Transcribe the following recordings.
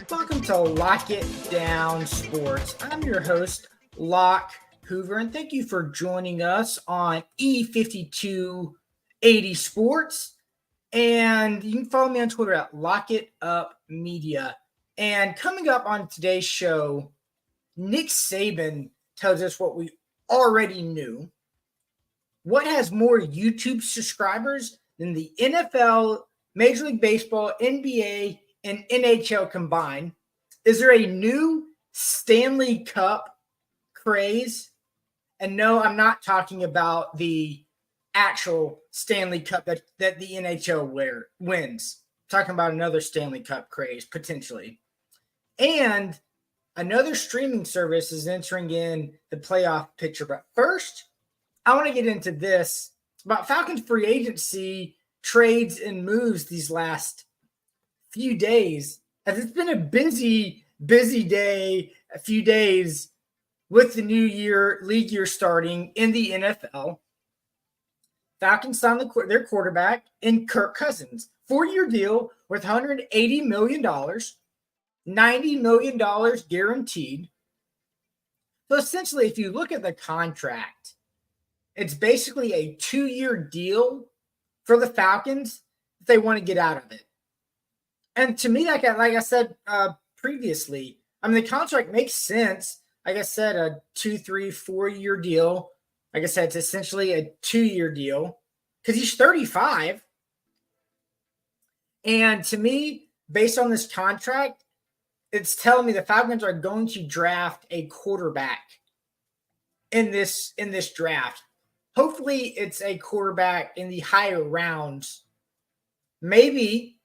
Welcome to Lock It Down Sports. I'm your host, Locke Hoover, and thank you for joining us on E5280 Sports. And you can follow me on Twitter at Lock It Up Media. And coming up on today's show, Nick Saban tells us what we already knew. What has more YouTube subscribers than the NFL, Major League Baseball, NBA, and NHL combined? Is there a new Stanley Cup craze? And no, I'm not talking about the actual Stanley Cup that the NHL wins. I'm talking about another Stanley Cup craze, potentially. And another streaming service is entering in the playoff picture. But first, I want to get into this about Falcons free agency, trades, and moves these last few days, as it's been a busy day, a few days with the new league year starting in the NFL. Falcons signed their quarterback in Kirk Cousins, 4-year deal worth $180 million, $90 million guaranteed. So essentially, if you look at the contract, it's basically a 2-year deal for the Falcons if they want to get out of it. And to me, like I said previously, I mean, the contract makes sense. Like I said, a 2, 3, 4-year deal. Like I said, it's essentially a 2-year deal because he's 35. And to me, based on this contract, it's telling me the Falcons are going to draft a quarterback in this draft. Hopefully, it's a quarterback in the higher rounds. Maybe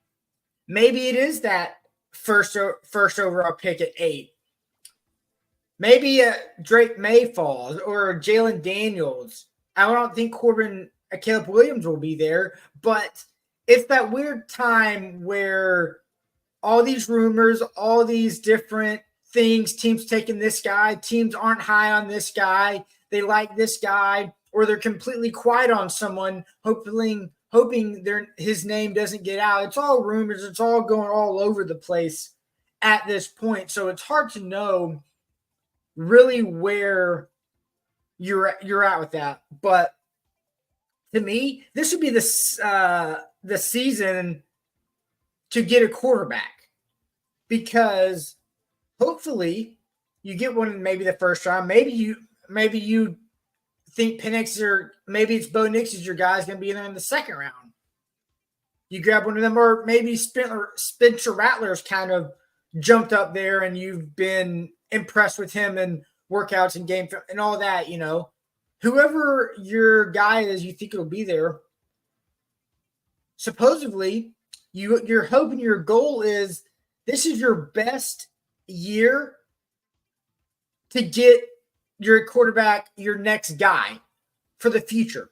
it is that first overall pick at 8. Maybe Drake May falls or Jalen Daniels. I don't think Caleb Williams will be there, but it's that weird time where all these rumors, all these different things, teams taking this guy, teams aren't high on this guy, they like this guy, or they're completely quiet on someone, hoping his name doesn't get out. It's all rumors. It's all going all over the place at this point. So it's hard to know really where you're at with that. But to me, this would be the season to get a quarterback, because hopefully you get one maybe the first round. Maybe you think Penix or maybe it's Bo Nix is your guy's going to be in the second round. You grab one of them, or maybe Spencer Rattler's kind of jumped up there and you've been impressed with him in workouts and game and all that, Whoever your guy is, you think it'll be there. Supposedly, you're hoping your goal is this is your best year to get your quarterback, your next guy for the future,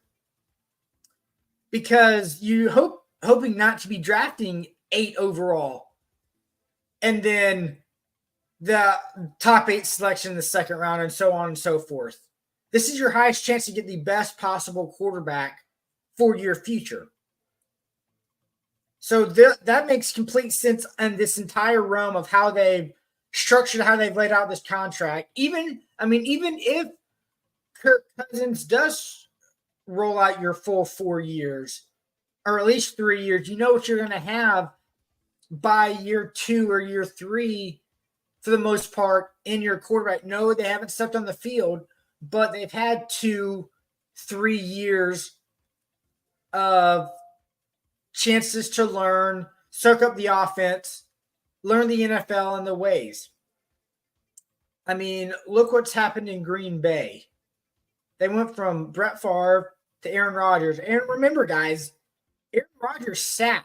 because you hoping not to be drafting 8 overall and then the top 8 selection in the second round and so on and so forth. This is your highest chance to get the best possible quarterback for your future. So that makes complete sense in this entire realm of how they've structured, how they've laid out this contract. Even if Kirk Cousins does roll out your full 4 years, or at least 3 years, you know what you're going to have by year 2 or year 3 for the most part in your quarterback. No, they haven't stepped on the field, but they've had 2-3 years of chances to learn, soak up the offense, learn the NFL and the ways. I mean, look what's happened in Green Bay. They went from Brett Favre to Aaron Rodgers. And remember, guys, Aaron Rodgers sat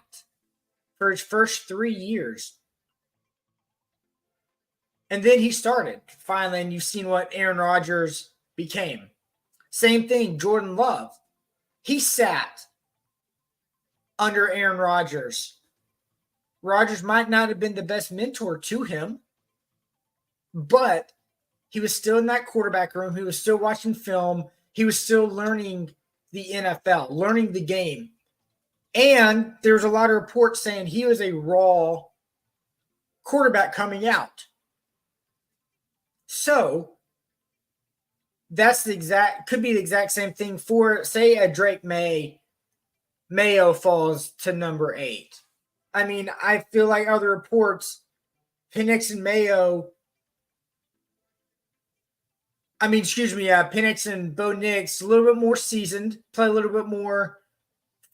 for his first 3 years. And then he started finally, and you've seen what Aaron Rodgers became. Same thing, Jordan Love. He sat under Aaron Rodgers. Rodgers might not have been the best mentor to him, but he was still in that quarterback room. He was still watching film. He was still learning the NFL, learning the game. And there's a lot of reports saying he was a raw quarterback coming out. So that's could be the exact same thing for, say, a Drake Mayo falls to number 8. I mean, I feel like other reports, Penix and Bo Nix, a little bit more seasoned, play a little bit more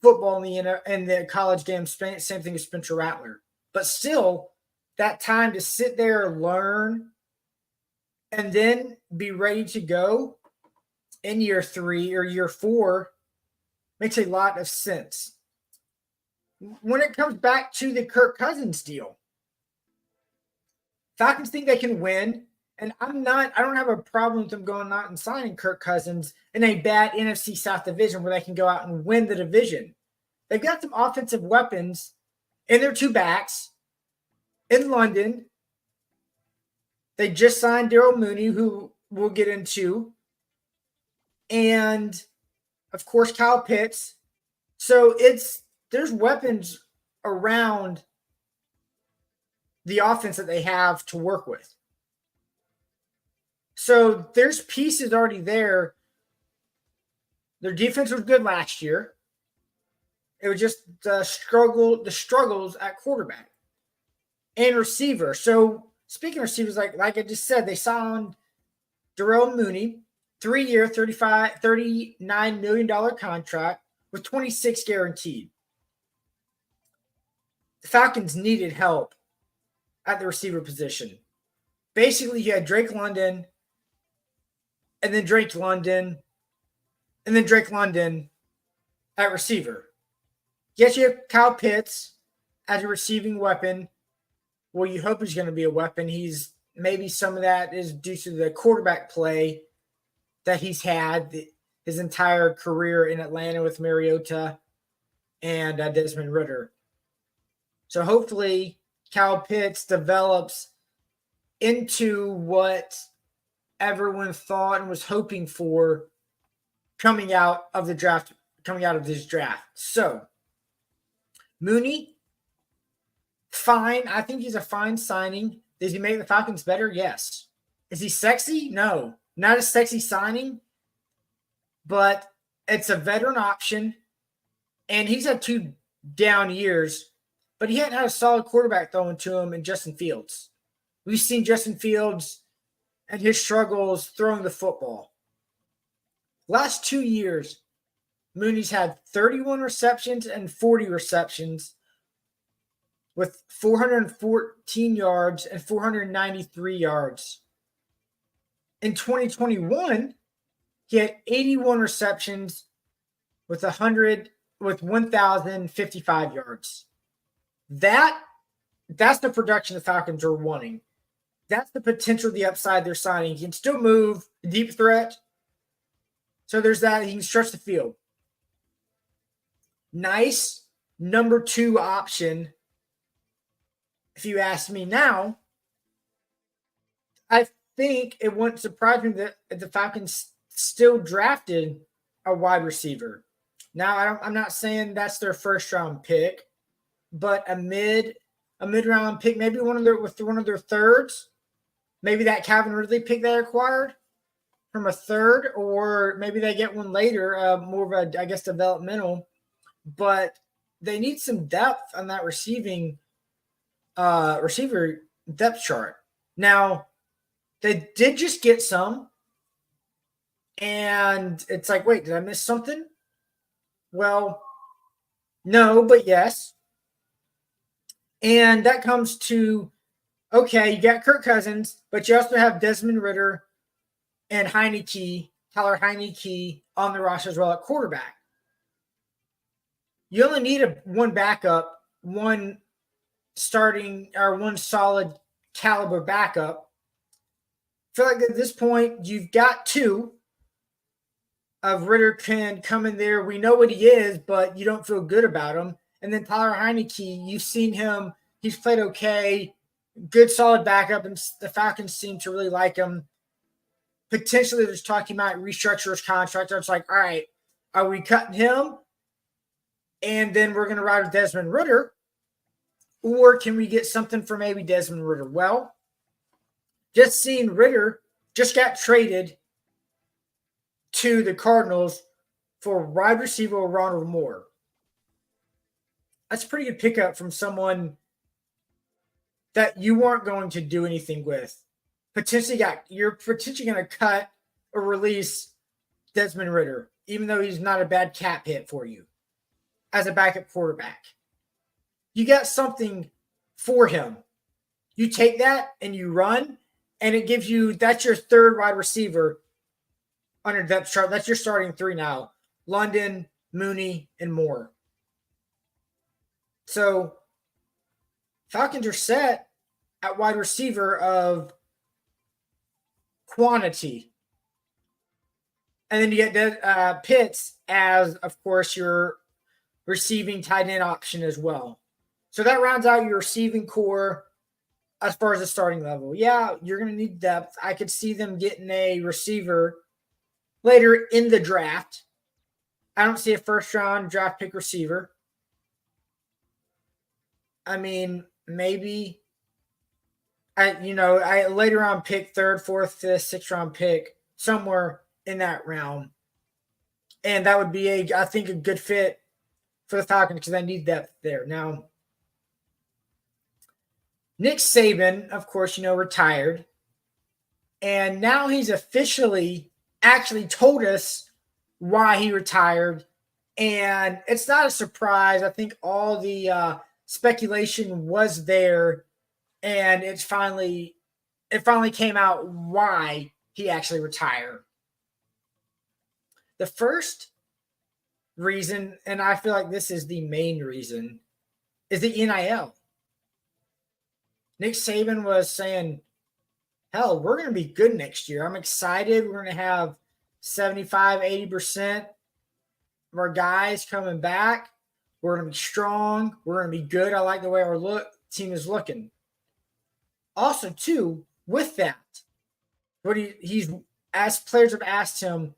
football in the college game. Same thing as Spencer Rattler. But still, that time to sit there, learn, and then be ready to go in year 3 or year 4 makes a lot of sense. When it comes back to the Kirk Cousins deal, Falcons think they can win, and I don't have a problem with them going out and signing Kirk Cousins in a bad NFC South division where they can go out and win the division. They've got some offensive weapons in their 2 backs in London. They just signed Daryl Mooney, who we'll get into, and of course Kyle Pitts. So there's weapons around the offense that they have to work with. So there's pieces already there. Their defense was good last year. It was just the struggles at quarterback and receiver. So speaking of receivers, like I just said, they signed Darrell Mooney, 3-year, $39 million contract with 26 guaranteed. The Falcons needed help at the receiver position. Basically, you had Drake London, and then Drake London, and then Drake London at receiver. Yes, you have Kyle Pitts as a receiving weapon. Well, you hope he's going to be a weapon. Maybe some of that is due to the quarterback play that he's had his entire career in Atlanta with Mariota and Desmond Ridder. So hopefully Kyle Pitts develops into what everyone thought and was hoping for coming out of this draft. So Mooney, fine. I think he's a fine signing. Does he make the Falcons better? Yes. Is he sexy? No. Not a sexy signing, but it's a veteran option. And he's had 2 down years, but he hadn't had a solid quarterback thrown to him in Justin Fields. We've seen Justin Fields and his struggles throwing the football. Last 2 years, Mooney's had 31 receptions and 40 receptions with 414 yards and 493 yards. In 2021, he had 81 receptions with 1,055 yards. That's the production the Falcons are wanting. That's the potential, the upside they're signing. He can still move, deep threat. So there's that. He can stretch the field. Nice number 2 option. If you ask me now, I think it wouldn't surprise me that the Falcons still drafted a wide receiver. Now, I'm not saying that's their first round pick, but a mid round pick, maybe one of their thirds. Maybe that Calvin Ridley pick they acquired from a third, or maybe they get one later, more of a, I guess, developmental. But they need some depth on that receiver depth chart. Now, they did just get some, and it's like, wait, did I miss something? Well, no, but yes. And that comes to, okay, you got Kirk Cousins, but you also have Desmond Ridder and Tyler Heineke on the roster as well at quarterback. You only need one backup, one starting or one solid caliber backup. I feel like at this point you've got 2 of Ridder can come in there. We know what he is, but you don't feel good about him. And then Tyler Heineke, you've seen him. He's played okay. Good, solid backup, and the Falcons seem to really like him. Potentially, there's talking about restructure his contract. It's like, all right, are we cutting him? and then we're going to ride with Desmond Ridder? Or can we get something for maybe Desmond Ridder? Well, just seeing Ridder just got traded to the Cardinals for wide receiver Ronald Moore. That's a pretty good pickup from someone that you weren't going to do anything with. You're potentially going to cut or release Desmond Ridder, even though he's not a bad cap hit for you as a backup quarterback. You got something for him. You take that and you run, and it gives you, that's your third wide receiver on your depth chart. That's your starting three now. London, Mooney, and Moore. So Falcons are set at wide receiver of quantity. And then you get Pitts as, of course, your receiving tight end option as well. So that rounds out your receiving core as far as the starting level. Yeah, you're going to need depth. I could see them getting a receiver later in the draft. I don't see a first-round draft pick receiver. I mean, maybe I later on pick third, fourth, fifth, sixth round pick somewhere in that round. And that would be I think a good fit for the Falcons because I need depth there. Now, Nick Saban, of course, retired. And now he's officially actually told us why he retired. And it's not a surprise. I think all the speculation was there. And it finally came out why he actually retired. The first reason, and I feel like this is the main reason, is the NIL. Nick Saban was saying, hell, we're going to be good next year. I'm excited. We're going to have 75, 80% of our guys coming back. We're going to be strong. We're going to be good. I like the way our team is looking. Also, too, with that, what he's asked, players have asked him,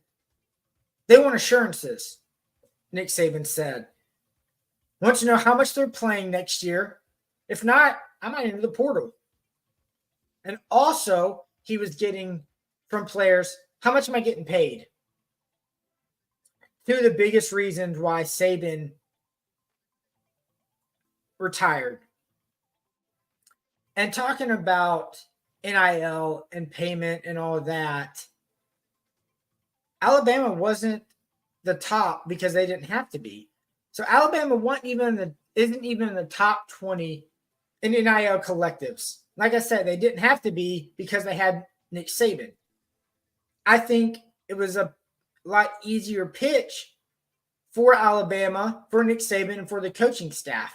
they want assurances, Nick Saban said. Want to know how much they're playing next year. If not, I might enter the portal. And also, he was getting from players, how much am I getting paid? Two of the biggest reasons why Saban retired. And talking about NIL and payment and all of that, Alabama wasn't the top because they didn't have to be. So Alabama isn't even in the top 20 in NIL collectives. Like I said, they didn't have to be because they had Nick Saban. I think it was a lot easier pitch for Alabama, for Nick Saban, and for the coaching staff.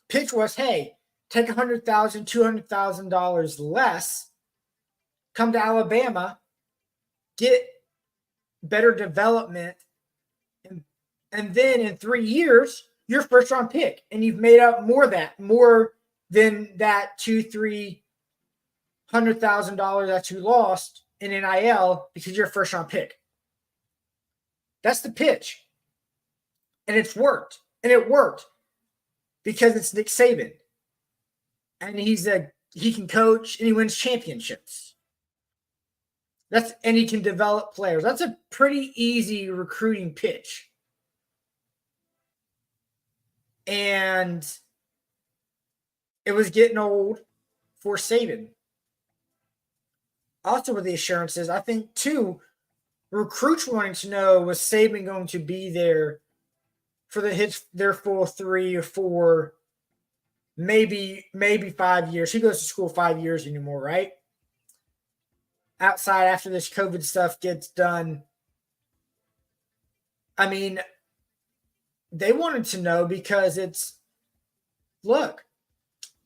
Pitch was, hey, take $100,000, $200,000 less, come to Alabama, get better development, and then in 3 years, you're first round pick, and you've made up more than that $200,000 that you lost in NIL because you're a first round pick. That's the pitch, and it's worked, and it worked because it's Nick Saban, and he can coach and he wins championships. And he can develop players. That's a pretty easy recruiting pitch. And it was getting old for Saban. Also with the assurances, I think, too, recruits wanting to know, was Saban going to be there for their full 3 or 4, maybe 5 years. He goes to school 5 years anymore, right? Outside after this COVID stuff gets done. I mean, they wanted to know because look,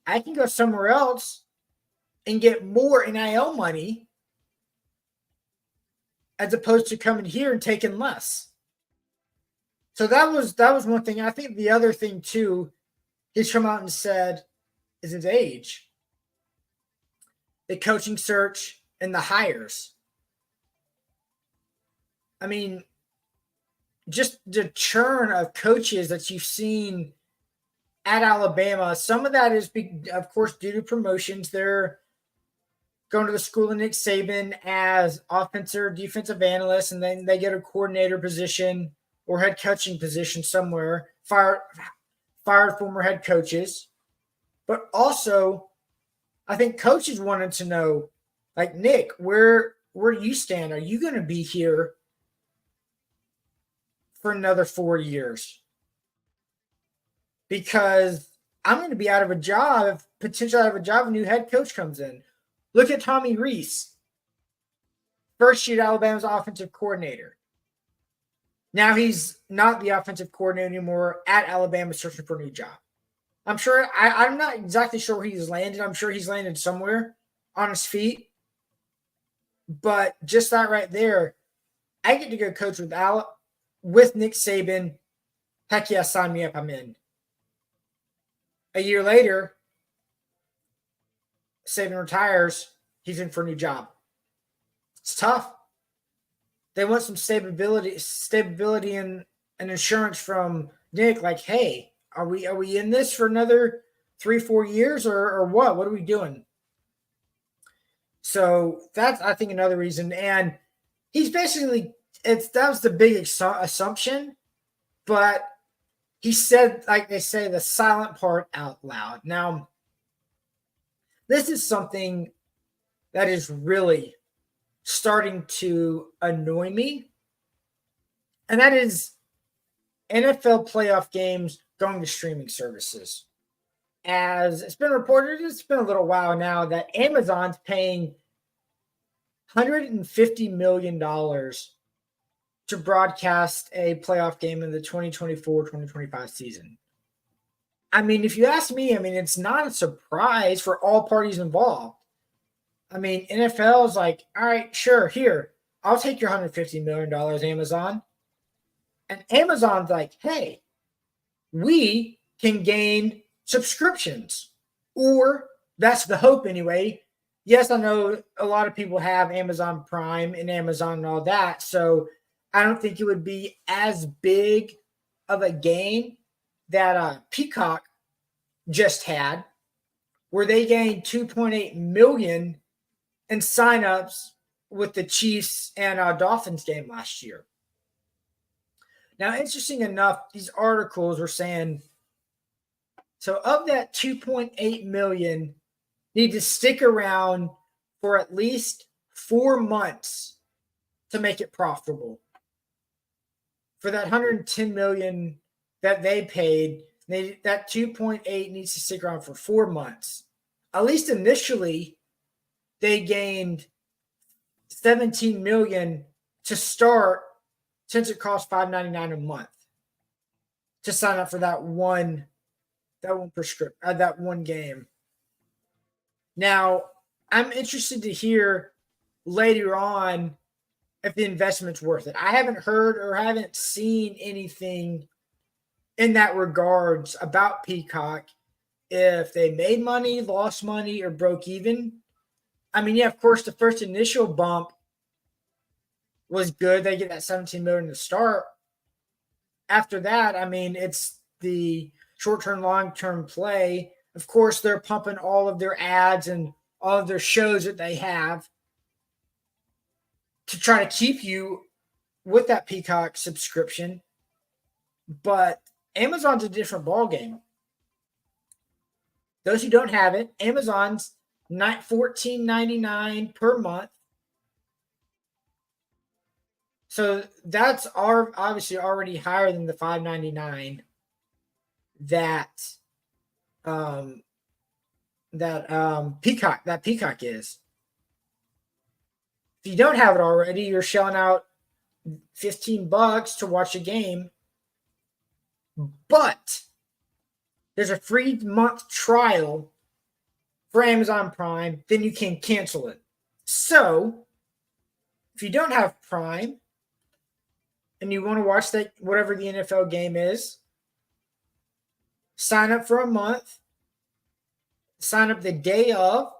I can go somewhere else and get more NIL money as opposed to coming here and taking less. So that was one thing. I think the other thing too, he's come out and said, is his age. The coaching search and the hires. I mean, just the churn of coaches that you've seen at Alabama. Some of that is, of course, due to promotions. They're going to the school of Nick Saban as offensive or defensive analyst, and then they get a coordinator position or head coaching position somewhere, fired former head coaches. But also, I think coaches wanted to know, like, Nick, where do you stand? Are you going to be here for another 4 years? Because I'm going to be out of a job, potentially out of a job, a new head coach comes in. Look at Tommy Rees, first year Alabama's offensive coordinator. Now he's not the offensive coordinator anymore at Alabama, searching for a new job. I'm sure, I'm not exactly sure where he's landed. I'm sure he's landed somewhere on his feet. But just that right there, I get to go coach with Nick Saban. Heck yeah, sign me up, I'm in. A year later, Saban retires, he's in for a new job. It's tough. They want some stability and insurance from Nick, like, hey, are we in this for another 3-4 years or what? What are we doing? So that's, I think, another reason. And he's basically, that was the big assumption, but he said, like they say, the silent part out loud. Now, this is something that is really starting to annoy me, and that is NFL playoff games going to streaming services. As it's been reported, it's been a little while now that Amazon's paying $150 million to broadcast a playoff game in the 2024-2025 season. I mean, if you ask me, I mean, it's not a surprise for all parties involved. I mean, NFL is like, all right, sure, here, I'll take your $150 million, Amazon. And Amazon's like, hey, we can gain subscriptions. Or that's the hope anyway. Yes, I know a lot of people have Amazon Prime and Amazon and all that. So I don't think it would be as big of a gain that Peacock just had, where they gained 2.8 million in signups with the Chiefs and Dolphins game last year. Now, interesting enough, these articles were saying, so of that 2.8 million, need to stick around for at least 4 months to make it profitable. For that 110 million that they paid, that 2.8 needs to stick around for 4 months. At least initially, they gained 17 million to start, since it costs $5.99 a month to sign up for that one game. Now, I'm interested to hear later on if the investment's worth it. I haven't heard or haven't seen anything in that regards about Peacock, if they made money, lost money, or broke even. I mean, yeah, of course, the first initial bump was good. They get that 17 million to start. After that, I mean, it's the short-term, long-term play. Of course, they're pumping all of their ads and all of their shows that they have to try to keep you with that Peacock subscription. But Amazon's a different ballgame. Those who don't have it, Amazon's $14.99 per month. So that's obviously already higher than the $5.99 that Peacock is. If you don't have it already, you're shelling out $15 to watch a game. But there's a free month trial for Amazon Prime, then you can cancel it. So if you don't have Prime and you want to watch that, whatever the NFL game is, sign up for a month, sign up the day of,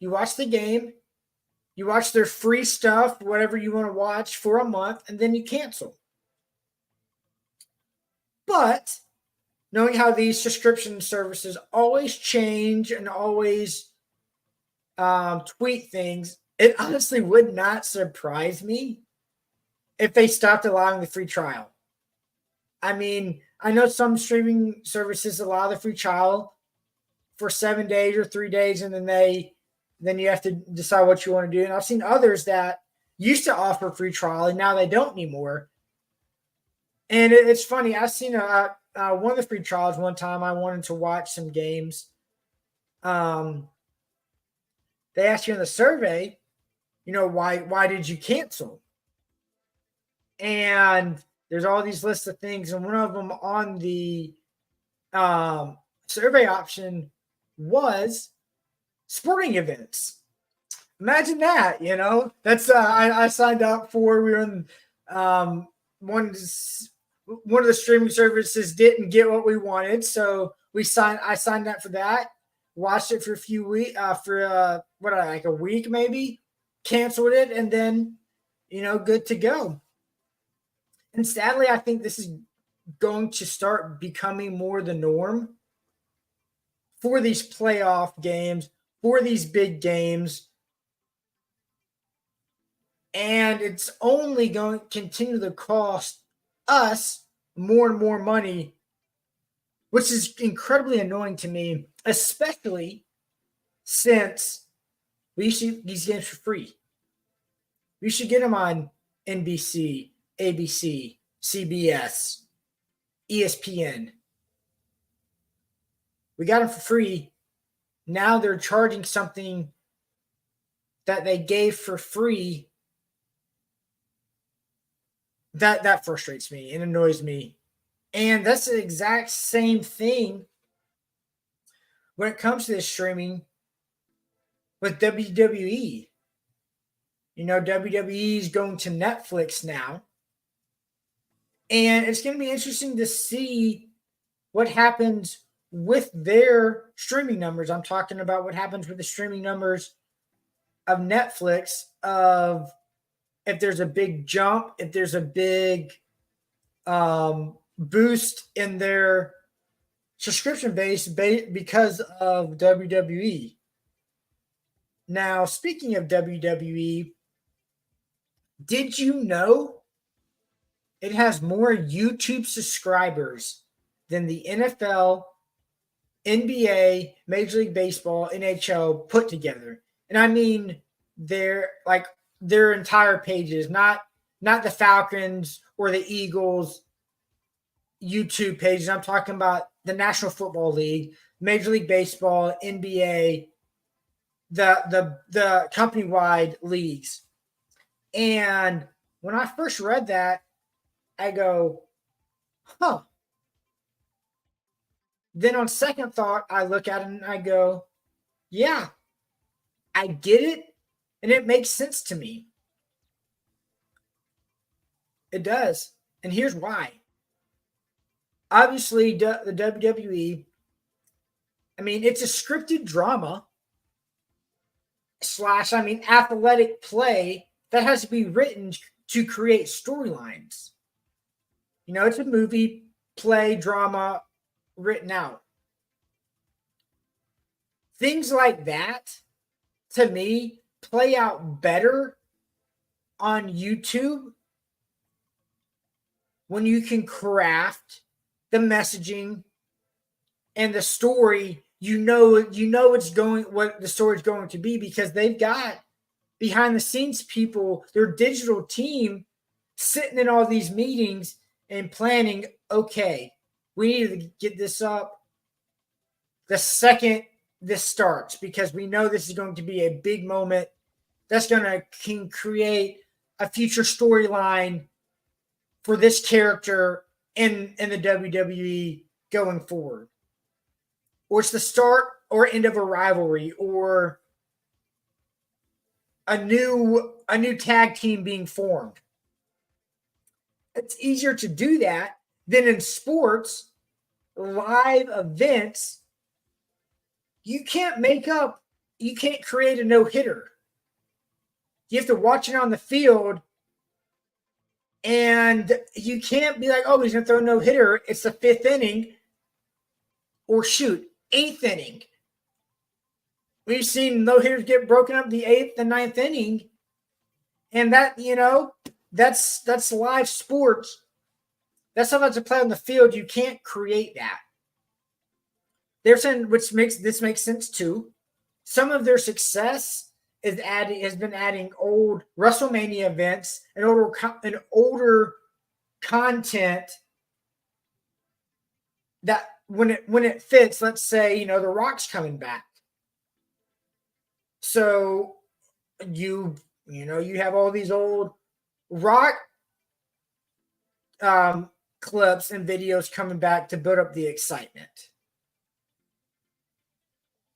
you watch the game, you watch their free stuff, whatever you want to watch for a month, and then you cancel. But knowing how these subscription services always change and always tweet things, it honestly would not surprise me if they stopped allowing the free trial. I mean, I know some streaming services allow the free trial for 7 days or 3 days, and then you have to decide what you want to do. And I've seen others that used to offer free trial and now they don't anymore. And it's funny. I've seen one of the free trials one time. I wanted to watch some games. They asked you in the survey, why did you cancel? And there's all these lists of things, and one of them on the survey option was sporting events. Imagine that, That's I signed up for. We were in one of the streaming services didn't get what we wanted, so I signed up for that. Watched it for a few weeks, like a week maybe, canceled it, and then good to go. And sadly, I think this is going to start becoming more the norm for these playoff games, for these big games. And it's only going to continue to cost us more and more money, which is incredibly annoying to me, especially since we should these games for free. We should get them on NBC, ABC, CBS, ESPN. We got them for free. Now they're charging something that they gave for free. That frustrates me and annoys me. And that's the exact same thing when it comes to this streaming with WWE. WWE is going to Netflix now. And it's going to be interesting to see what happens with their streaming numbers. I'm talking about what happens with the streaming numbers of Netflix, of if there's a big jump, if there's a big boost in their subscription base because of WWE. Now, speaking of WWE, did you know it has more YouTube subscribers than the NFL, NBA, Major League Baseball, NHL put together? And I mean their entire pages, not the Falcons or the Eagles YouTube pages. I'm talking about the National Football League, Major League Baseball, NBA, the company-wide leagues. And when I first read that, I go, huh. Then on second thought, I look at it and I go, yeah, I get it, and it makes sense to me. It does. And here's why. Obviously, the WWE, it's a scripted drama / athletic play that has to be written to create storylines. It's a movie, play, drama written out. Things like that, to me, play out better on YouTube when you can craft the messaging and the story. What the story's going to be, because they've got behind the scenes people, their digital team, sitting in all these meetings and planning, okay, we need to get this up the second this starts, because we know this is going to be a big moment that's going to can create a future storyline for this character in the WWE going forward. Or it's the start or end of a rivalry, or a new tag team being formed. It's easier to do that than in sports, live events. You can't create a no-hitter. You have to watch it on the field And you can't be like, oh, he's going to throw no hitter. It's the 5th inning. Or shoot, 8th inning. We've seen no hitters get broken up the 8th and 9th inning. And that, that's live sports. That's something to play on the field. You can't create that. They're saying, which makes sense too. Some of their success has been adding old WrestleMania events and older content that when it fits. Let's say The Rock's coming back, so you have all these old Rock clips and videos coming back to build up the excitement.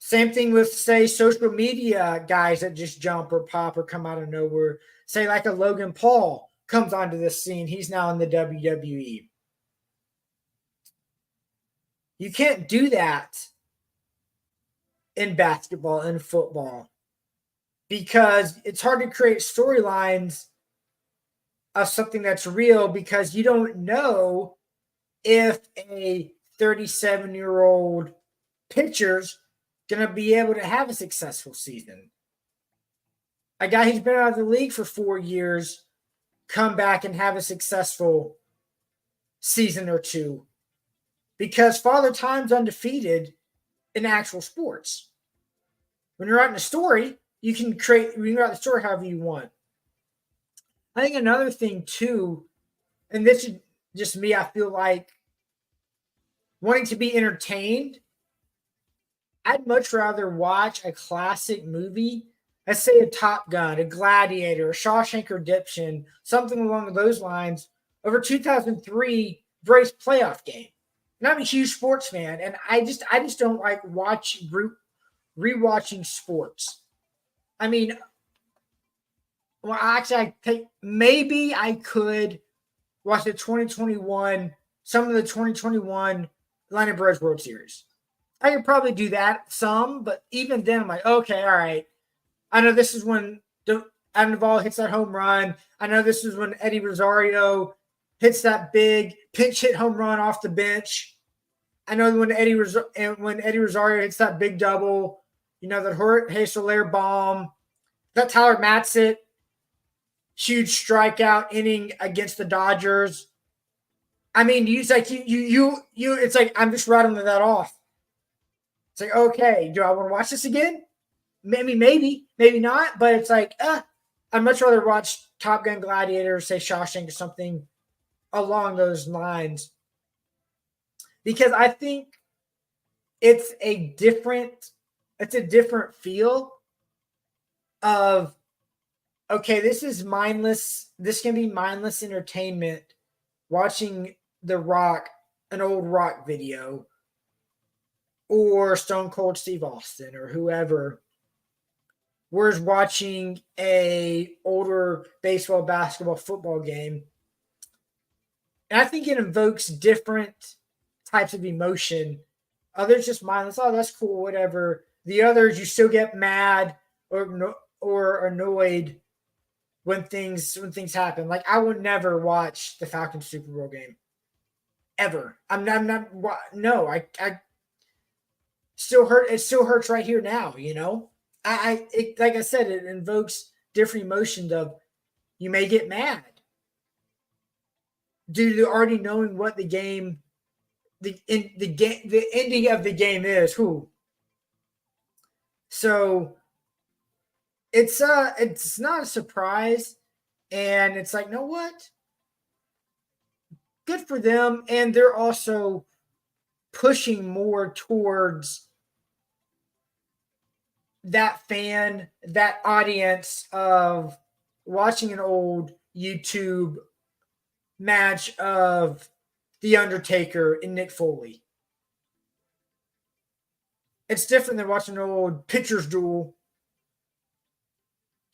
Same thing with, say, social media guys that just jump or pop or come out of nowhere. Say like a Logan Paul comes onto this scene. He's now in the WWE. You can't do that in basketball and football because it's hard to create storylines of something that's real because you don't know if a 37-year-old pitcher's going to be able to have a successful season. A guy who's been out of the league for 4 years come back and have a successful season or two because Father Time's undefeated in actual sports. When you're writing a story, you can write the story however you want. I think another thing too, and this is just me, I feel like wanting to be entertained, I'd much rather watch a classic movie, let's say a Top Gun, a Gladiator, a Shawshank Redemption, something along those lines, over 2003 Braves playoff game. And I'm a huge sports fan, and I just don't like rewatching sports. I mean, well, actually, maybe I could watch some of the 2021 Atlanta Braves World Series. I could probably do that some, but even then I'm like, okay, all right. I know this is when Adam Duvall hits that home run. I know this is when Eddie Rosario hits that big pinch hit home run off the bench. I know when Eddie Rosario hits that big double, that Jorge Soler bomb, that Tyler Matzett huge strikeout inning against the Dodgers. I mean, it's like it's like I'm just rattling that off. It's like, okay, do I want to watch this again? Maybe not. But it's like, I'd much rather watch Top Gun, Gladiator, say Shawshank, or something along those lines, because I think it's a different feel of, okay, this is mindless. This can be mindless entertainment. Watching The Rock, an old Rock video, or Stone Cold Steve Austin, or whoever, whereas watching a older baseball, basketball, football game. And I think it invokes different types of emotion. Others just mindless, oh, that's cool, whatever. The others, you still get mad or annoyed when things happen. Like, I would never watch the Falcons Super Bowl game. Ever. I'm not no, I still hurt. It still hurts right here now, like I said, it invokes different emotions of, you may get mad due to already knowing what the ending of the game is. So it's not a surprise, and it's like, know what? Good for them, and they're also pushing more towards that audience of watching an old YouTube match of The Undertaker and Mick Foley. It's different than watching an old pitcher's duel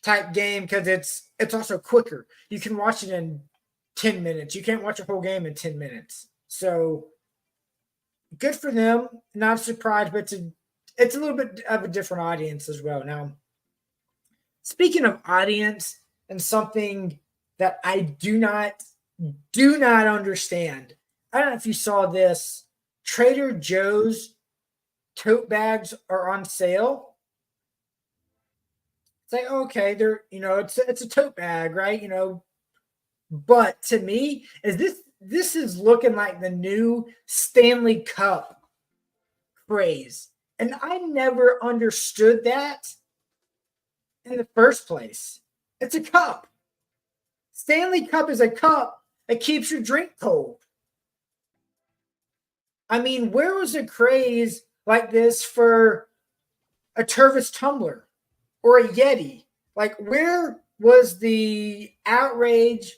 type game, because it's also quicker. You can watch it in 10 minutes. You can't watch a whole game in 10 minutes. So good for them. Not surprised, but it's a little bit of a different audience as well. Now, speaking of audience, and something that I do not do not understand. I don't know if you saw this. Trader Joe's tote bags are on sale. It's like, okay, they're, it's a tote bag, right? But to me, this is looking like the new Stanley Cup craze. And I never understood that in the first place. It's a cup. Stanley Cup is a cup that keeps your drink cold. I mean, where was a craze like this for a Tervis tumbler or a Yeti? Like, where was the outrage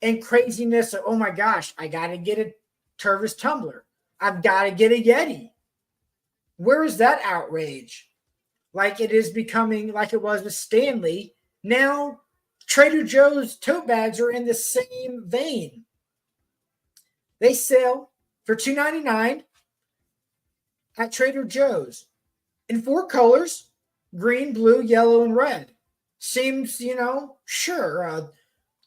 and craziness of, oh my gosh, I got to get a Tervis tumbler. I've got to get a Yeti. Where is that outrage? Like it is becoming like it was with Stanley. Now, Trader Joe's tote bags are in the same vein. They sell for $2.99 at Trader Joe's in 4 colors: green, blue, yellow, and red. Seems, sure, a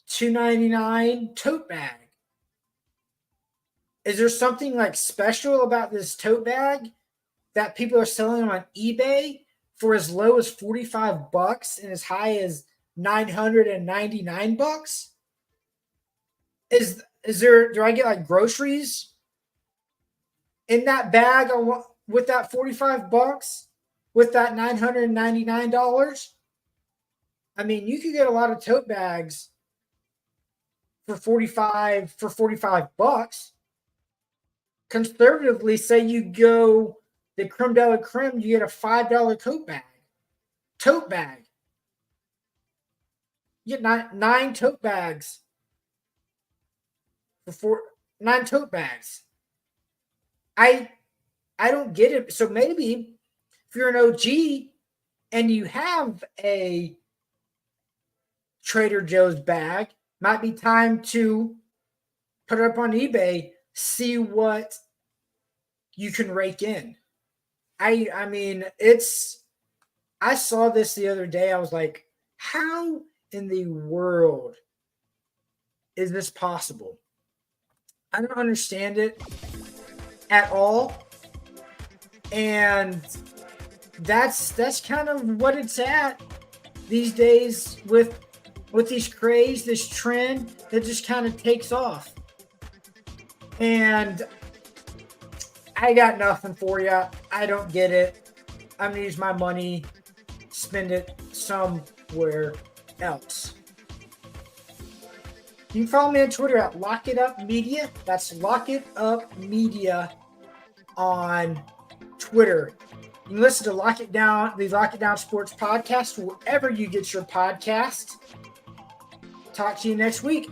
$2.99 tote bag. Is there something like special about this tote bag that people are selling on eBay for as low as $45 and as high as $999? Is there? Do I get like groceries in that bag with that $45, with that $999? I mean, you could get a lot of tote bags for $45. Conservatively, say you go the creme de la creme, you get a $5 tote bag. You get nine tote bags for 9 tote bags. I don't get it. So maybe if you're an OG and you have a Trader Joe's bag, might be time to put it up on eBay, see what you can rake in. I mean, I saw this the other day. I was like, how in the world is this possible? I don't understand it at all. And that's kind of what it's at these days with these craze, this trend that just kind of takes off. And I got nothing for you. I don't get it. I'm going to use my money, spend it somewhere else. You can follow me on Twitter at Lock It Up Media. That's Lock It Up Media on Twitter. You can listen to Lock It Down, the Lock It Down Sports Podcast, wherever you get your podcast. Talk to you next week.